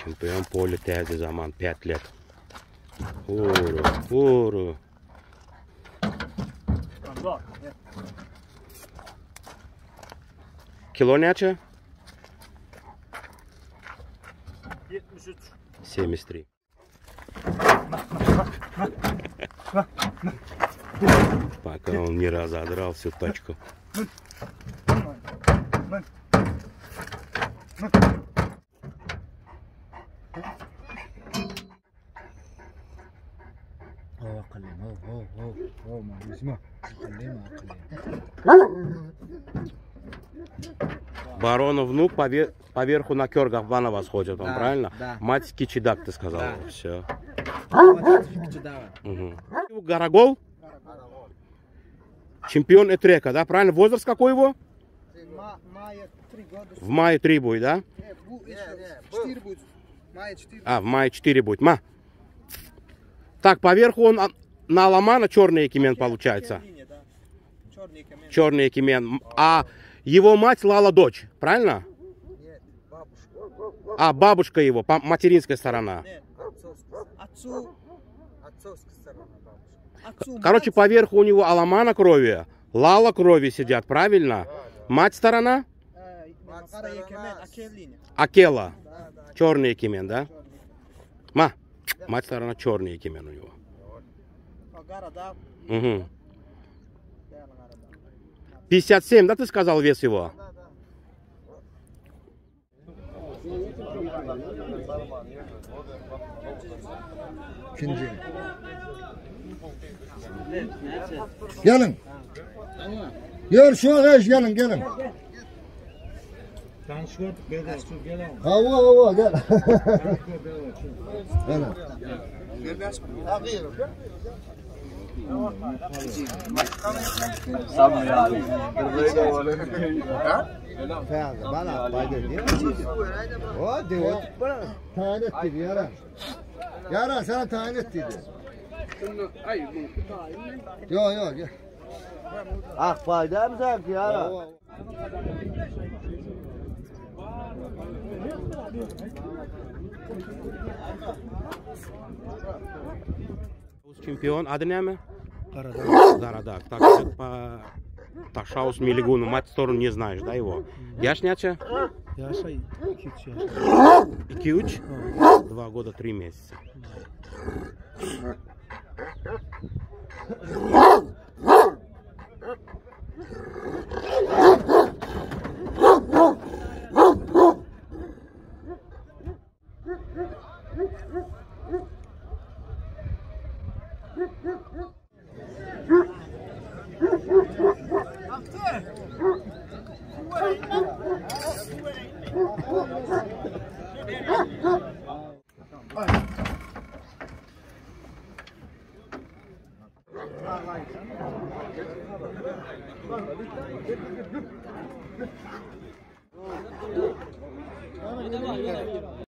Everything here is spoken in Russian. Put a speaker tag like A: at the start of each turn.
A: Чемпион поля тязи заман 5 lет. Уру. Kilo neçe?
B: 73.
A: 73. Пока он не разодрал всю тачку. Баронов внук поверху на кергах вана восходит, он, да, правильно? Да. Мать кичидак, ты сказал. Да. Все. Угу. Гарагол? Чемпион Этрека, да? Правильно? Возраст какой его? В мае 3 будет, да? В мае 4 будет. Так, поверху он на Аламана черный экимен получается. Черный экимен. А его мать Лала дочь, правильно?
C: Нет, бабушка.
A: Бабушка его, материнская сторона.
C: Нет, отцовская сторона бабушка.
A: Короче, поверху у него Аламана крови, Лала крови сидят, правильно? Мать сторона? Акела. Черный экимен, да? Мать сторона черный экимен у него. Угу. 57, да, ты сказал вес его?
D: Gelin. Gel şu arkadaş gelin. Hava gel. Tayin etti yaran. Yaran sana tayin ettiydi. Yok gel.
C: Fayda mı sanki yaran?
A: Чемпион, adı ne mi? Garadak. Так, по Ташаус Милигуну, мать сторону не знаешь, да, его? Яш няче?
B: Яша
A: 2-3. 2 года 3 месяца.